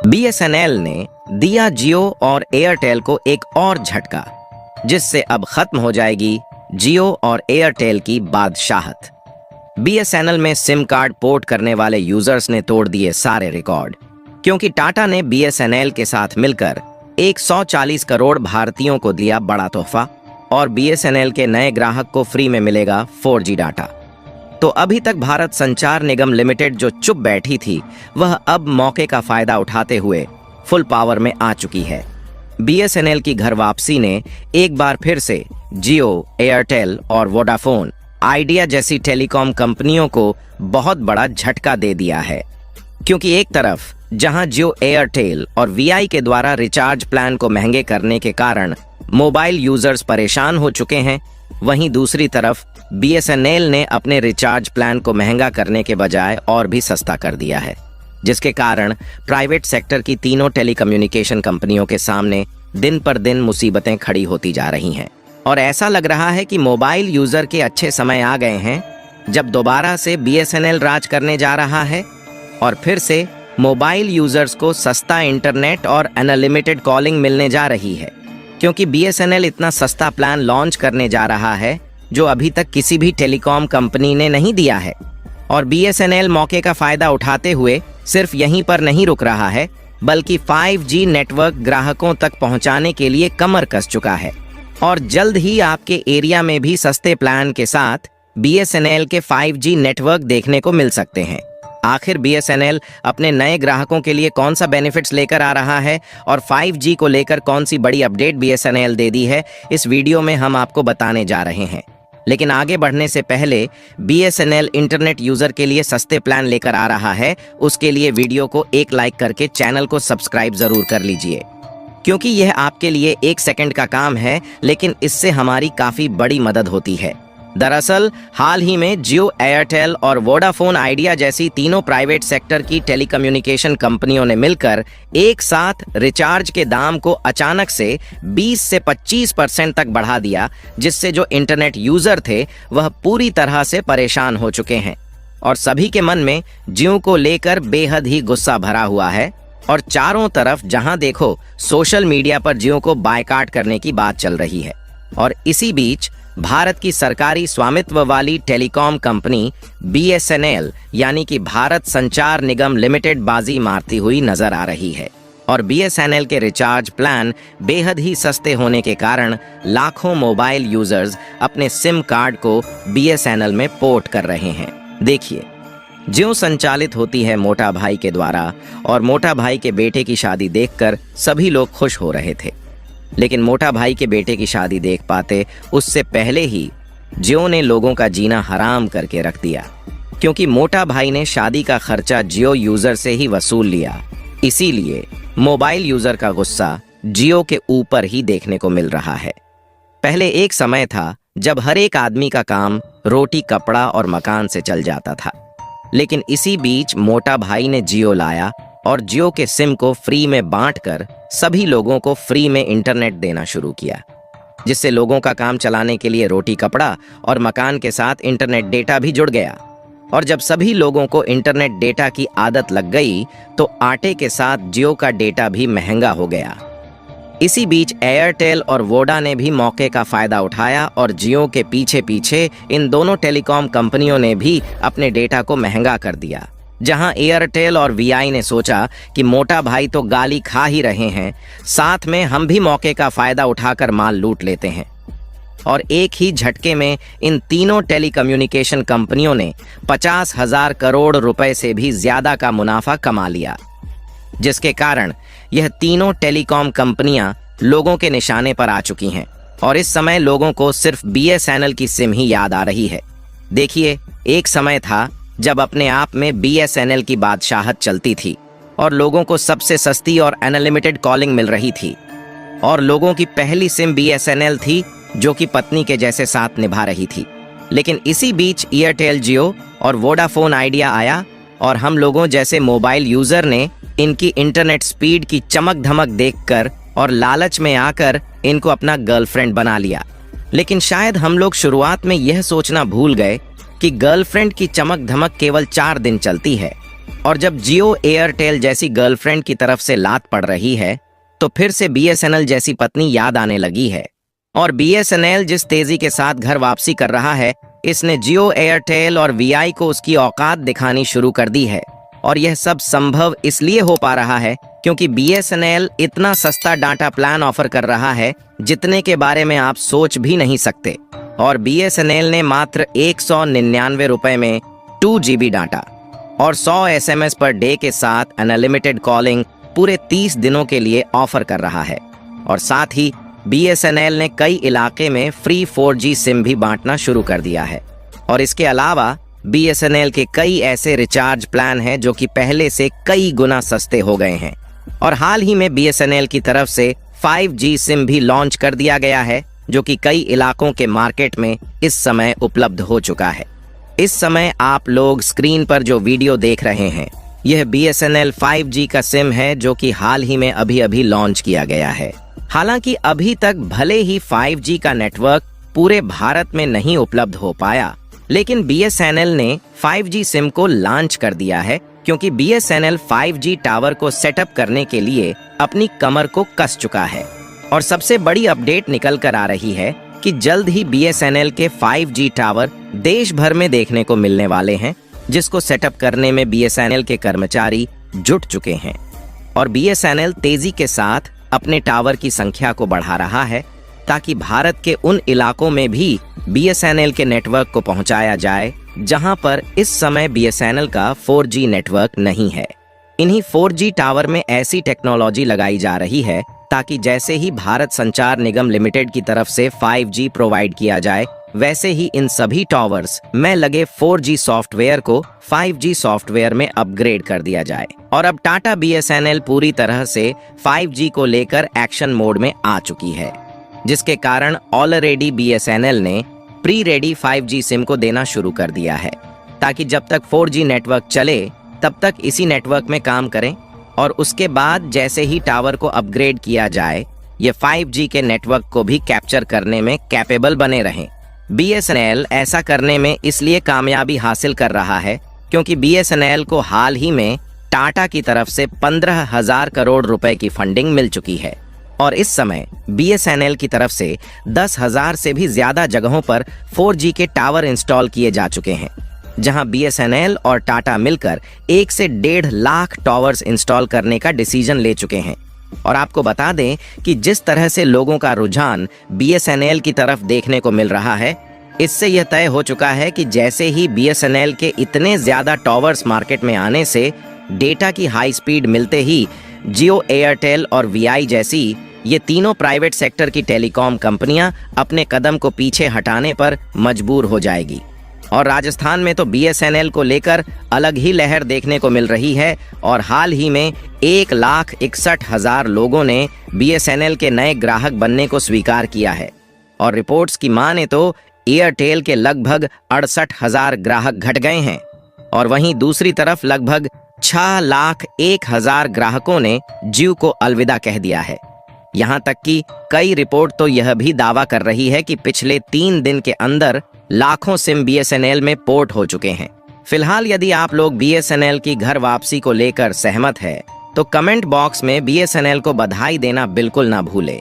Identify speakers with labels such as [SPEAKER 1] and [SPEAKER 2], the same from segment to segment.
[SPEAKER 1] BSNL ने दिया जियो और एयरटेल को एक और झटका, जिससे अब खत्म हो जाएगी जियो और एयरटेल की बादशाहत। बीएसएनएल में सिम कार्ड पोर्ट करने वाले यूजर्स ने तोड़ दिए सारे रिकॉर्ड, क्योंकि टाटा ने बीएसएनएल के साथ मिलकर 140 करोड़ भारतीयों को दिया बड़ा तोहफा और बीएसएनएल के नए ग्राहक को फ्री में मिलेगा 4G डाटा। तो अभी तक भारत संचार निगम लिमिटेड जो चुप बैठी थी, वह अब मौके का फायदा उठाते हुए फुल पावर में आ चुकी है। बीएसएनएल की घर वापसी ने एक बार फिर से जियो, एयरटेल और वोडाफोन आइडिया जैसी टेलीकॉम कंपनियों को बहुत बड़ा झटका दे दिया है, क्योंकि एक तरफ जहां जियो, एयरटेल और वीआई के द्वारा रिचार्ज प्लान को महंगे करने के कारण मोबाइल यूजर्स परेशान हो चुके हैं, वहीं दूसरी तरफ बीएसएनएल ने अपने रिचार्ज प्लान को महंगा करने के बजाय और भी सस्ता कर दिया है, जिसके कारण प्राइवेट सेक्टर की तीनों टेलीकम्युनिकेशन कंपनियों के सामने दिन पर दिन मुसीबतें खड़ी होती जा रही हैं। और ऐसा लग रहा है कि मोबाइल यूजर के अच्छे समय आ गए हैं, जब दोबारा से बीएसएनएल राज करने जा रहा है और फिर से मोबाइल यूजर्स को सस्ता इंटरनेट और अनलिमिटेड कॉलिंग मिलने जा रही है, क्योंकि बीएसएनएल इतना सस्ता प्लान लॉन्च करने जा रहा है जो अभी तक किसी भी टेलीकॉम कंपनी ने नहीं दिया है। और बीएसएनएल मौके का फायदा उठाते हुए सिर्फ यहीं पर नहीं रुक रहा है, बल्कि 5G नेटवर्क ग्राहकों तक पहुंचाने के लिए कमर कस चुका है और जल्द ही आपके एरिया में भी सस्ते प्लान के साथ बीएसएनएल के 5G नेटवर्क देखने को मिल सकते हैं। आखिर बीएसएनएल अपने नए ग्राहकों के लिए कौन सा बेनिफिट्स लेकर आ रहा है और 5G को लेकर कौन सी बड़ी अपडेट बीएसएनएल दे दी है, इस वीडियो में हम आपको बताने जा रहे हैं। लेकिन आगे बढ़ने से पहले बीएसएनएल इंटरनेट यूजर के लिए सस्ते प्लान लेकर आ रहा है, उसके लिए वीडियो को एक लाइक करके चैनल को सब्सक्राइब जरूर कर लीजिए, क्योंकि यह आपके लिए 1 सेकंड का काम है, लेकिन इससे हमारी काफी बड़ी मदद होती है। दरअसल हाल ही में जियो, एयरटेल और वोडाफोन आइडिया जैसी तीनों प्राइवेट सेक्टर की टेलीकम्युनिकेशन कंपनियों ने मिलकर एक साथ रिचार्ज के दाम को अचानक से 20 से 25% तक बढ़ा दिया, जिससे जो इंटरनेट यूजर थे वह पूरी तरह से परेशान हो चुके हैं और सभी के मन में जियो को लेकर बेहद ही गुस्सा भरा हुआ है और चारों तरफ जहां देखो सोशल मीडिया पर जियो को बायकॉट करने की बात चल रही है। और इसी बीच भारत की सरकारी स्वामित्व वाली टेलीकॉम कंपनी बीएसएनएल यानी कि भारत संचार निगम लिमिटेड बाजी मारती हुई नजर आ रही है और बीएसएनएल के रिचार्ज प्लान बेहद ही सस्ते होने के कारण लाखों मोबाइल यूजर्स अपने सिम कार्ड को बीएसएनएल में पोर्ट कर रहे हैं। देखिए, जियो संचालित होती है मोटा भाई के द्वारा और मोटा भाई के बेटे की शादी देखकर सभी लोग खुश हो रहे थे, लेकिन मोटा भाई के बेटे की शादी देख पाते उससे पहले ही जियो ने लोगों का जीना हराम करके रख दिया, क्योंकि मोटा भाई ने शादी का खर्चा जियो यूजर से ही वसूल लिया। इसीलिए मोबाइल यूजर का गुस्सा जियो के ऊपर ही देखने को मिल रहा है। पहले एक समय था जब हर एक आदमी का काम रोटी, कपड़ा और मकान से चल जाता था, लेकिन इसी बीच मोटा भाई ने जियो लाया और जियो के सिम को फ्री में बांटकर सभी लोगों को फ्री में इंटरनेट देना शुरू किया, जिससे लोगों का काम चलाने के लिए रोटी, कपड़ा और मकान के साथ इंटरनेट डेटा भी जुड़ गया। और जब सभी लोगों को इंटरनेट डेटा की आदत लग गई तो आटे के साथ जियो का डेटा भी महंगा हो गया। इसी बीच एयरटेल और वोडा ने भी मौके का फायदा उठाया और जियो के पीछे पीछे इन दोनों टेलीकॉम कंपनियों ने भी अपने डेटा को महंगा कर दिया। जहां एयरटेल और वीआई ने सोचा कि मोटा भाई तो गाली खा ही रहे हैं, साथ में हम भी मौके का फायदा उठाकर माल लूट लेते हैं। और एक ही झटके में इन तीनों टेलीकम्युनिकेशन कंपनियों ने 50,000 करोड़ रुपए से भी ज्यादा का मुनाफा कमा लिया, जिसके कारण यह तीनों टेलीकॉम कंपनियां लोगों के निशाने पर आ चुकी हैं और इस समय लोगों को सिर्फ बीएसएनएल की सिम ही याद आ रही है। देखिए, एक समय था जब अपने आप में बीएसएनएल की बादशाहत चलती थी और लोगों को सबसे सस्ती और अनलिमिटेड कॉलिंग मिल रही थी और लोगों की पहली सिम बीएसएनएल थी, जो कि पत्नी के जैसे साथ निभा रही थी। लेकिन इसी बीच एयरटेल, जियो और वोडाफोन आइडिया आया और हम लोगों जैसे मोबाइल यूजर ने इनकी इंटरनेट स्पीड की चमक धमक देखकर और लालच में आकर इनको अपना गर्लफ्रेंड बना लिया। लेकिन शायद हम लोग शुरुआत में यह सोचना भूल गए कि गर्लफ्रेंड की चमक धमक केवल 4 दिन चलती है और जब जियो एयरटेल जैसी गर्लफ्रेंड की तरफ से लात पड़ रही है तो फिर से बीएसएनएल जैसी पत्नी याद आने लगी है। और बीएसएनएल जिस तेजी के साथ घर वापसी कर रहा है, इसने जियो एयरटेल और वीआई को उसकी औकात दिखानी शुरू कर दी है। और यह सब संभव इसलिए हो पा रहा है क्योंकि बीएसएनएल इतना सस्ता डाटा प्लान ऑफर कर रहा है जितने के बारे में आप सोच भी नहीं सकते। और बीएसएनएल ने मात्र 199 रुपए में 2 GB डाटा और 100 SMS पर डे के साथ अनलिमिटेड कॉलिंग पूरे 30 दिनों के लिए ऑफर कर रहा है। और साथ ही बीएसएनएल ने कई इलाके में फ्री 4G सिम भी बांटना शुरू कर दिया है। और इसके अलावा बीएसएनएल के कई ऐसे रिचार्ज प्लान हैं जो कि पहले से कई गुना सस्ते हो गए हैं। और हाल ही में बीएसएनएल की तरफ से 5G सिम भी लॉन्च कर दिया गया है जो कि कई इलाकों के मार्केट में इस समय उपलब्ध हो चुका है। इस समय आप लोग स्क्रीन पर जो वीडियो देख रहे हैं यह बीएसएनएल 5G का सिम है जो कि हाल ही में अभी लॉन्च किया गया है। हालांकि अभी तक भले ही 5G का नेटवर्क पूरे भारत में नहीं उपलब्ध हो पाया, लेकिन बीएसएनएल ने 5G सिम को लॉन्च कर दिया है क्योंकि बीएसएनएल 5G टावर को सेटअप करने के लिए अपनी कमर को कस चुका है। और सबसे बड़ी अपडेट निकल कर आ रही है कि जल्द ही बीएसएनएल के 5G टावर देश भर में देखने को मिलने वाले हैं, जिसको सेटअप करने में बीएसएनएल के कर्मचारी जुट चुके हैं। और बीएसएनएल तेजी के साथ अपने टावर की संख्या को बढ़ा रहा है ताकि भारत के उन इलाकों में भी बीएसएनएल के नेटवर्क को पहुंचाया जाए जहां पर इस समय बीएसएनएल का 4G नेटवर्क नहीं है। इन्हीं 4G टावर में ऐसी टेक्नोलॉजी लगाई जा रही है ताकि जैसे ही भारत संचार निगम लिमिटेड की तरफ से 5G प्रोवाइड किया जाए, वैसे ही इन सभी टावर्स में लगे 4G सॉफ्टवेयर को 5G सॉफ्टवेयर में अपग्रेड कर दिया जाए। और अब टाटा बीएसएनएल पूरी तरह से 5G को लेकर एक्शन मोड में आ चुकी है, जिसके कारण ऑलरेडी बीएसएनएल ने प्री रेडी 5G सिम को देना शुरू कर दिया है ताकि जब तक 4G नेटवर्क चले तब तक इसी नेटवर्क में काम करें। और उसके बाद जैसे ही टावर को अपग्रेड किया जाए, ये 5G के नेटवर्क को भी कैप्चर करने में कैपेबल बने रहें। बीएसएनएल ऐसा करने में इसलिए कामयाबी हासिल कर रहा है क्योंकि बीएसएनएल को हाल ही में टाटा की तरफ से 15,000 करोड़ रुपए की फंडिंग मिल चुकी है। और इस समय बीएसएनएल की तरफ से 10,000 से भी ज्यादा जगहों पर 4G के टावर इंस्टॉल किए जा चुके हैं, जहां बीएसएनएल और टाटा मिलकर 1 से 1.5 लाख टावर्स इंस्टॉल करने का डिसीजन ले चुके हैं। और आपको बता दें कि जिस तरह से लोगों का रुझान बीएसएनएल की तरफ देखने को मिल रहा है, इससे यह तय हो चुका है कि जैसे ही बीएसएनएल के इतने ज्यादा टावर्स मार्केट में आने से डेटा की हाई स्पीड मिलते ही जियो एयरटेल और वीआई जैसी ये तीनों प्राइवेट सेक्टर की टेलीकॉम कंपनियां अपने कदम को पीछे हटाने पर मजबूर हो जाएगी। और राजस्थान में तो बीएसएनएल को लेकर अलग ही लहर देखने को मिल रही है और हाल ही में 1,61,000 लोगों ने बीएसएनएल के नए ग्राहक बनने को स्वीकार किया है। और रिपोर्ट्स की माने तो एयरटेल के लगभग 68,000 ग्राहक घट गए हैं और वहीं दूसरी तरफ लगभग 6,01,000 ग्राहकों ने जियो को अलविदा कह दिया है। यहाँ तक कि कई रिपोर्ट तो यह भी दावा कर रही है कि पिछले 3 दिन के अंदर लाखों सिम बीएसएनएल में पोर्ट हो चुके हैं। फिलहाल यदि आप लोग बीएसएनएल की घर वापसी को लेकर सहमत है तो कमेंट बॉक्स में बीएसएनएल को बधाई देना बिल्कुल ना भूले।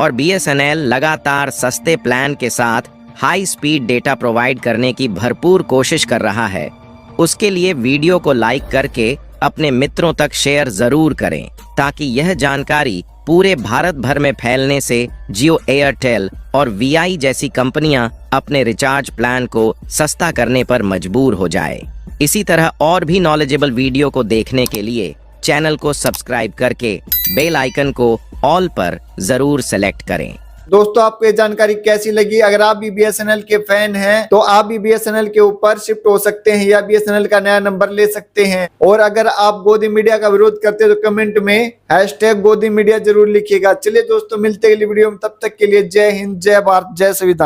[SPEAKER 1] और बीएसएनएल लगातार सस्ते प्लान के साथ हाई स्पीड डेटा प्रोवाइड करने की भरपूर कोशिश कर रहा है। उसके लिए वीडियो को लाइक करके अपने मित्रों तक शेयर जरूर करें ताकि यह जानकारी पूरे भारत भर में फैलने से जियो एयरटेल और वीआई जैसी कंपनियां अपने रिचार्ज प्लान को सस्ता करने पर मजबूर हो जाए। इसी तरह और भी नॉलेजेबल वीडियो को देखने के लिए चैनल को सब्सक्राइब करके बेल आइकन को ऑल पर जरूर सेलेक्ट करें।
[SPEAKER 2] दोस्तों, आपको ये जानकारी कैसी लगी? अगर आप भी बीएसएनएल के फैन हैं तो आप भी बीएसएनएल के ऊपर शिफ्ट हो सकते हैं या बीएसएनएल का नया नंबर ले सकते हैं। और अगर आप गोदी मीडिया का विरोध करते हैं तो कमेंट में #गोदी मीडिया जरूर लिखिएगा। चलिए दोस्तों, मिलते हैं अगली वीडियो में, तब तक के लिए जय हिंद, जय भारत, जय संविधान।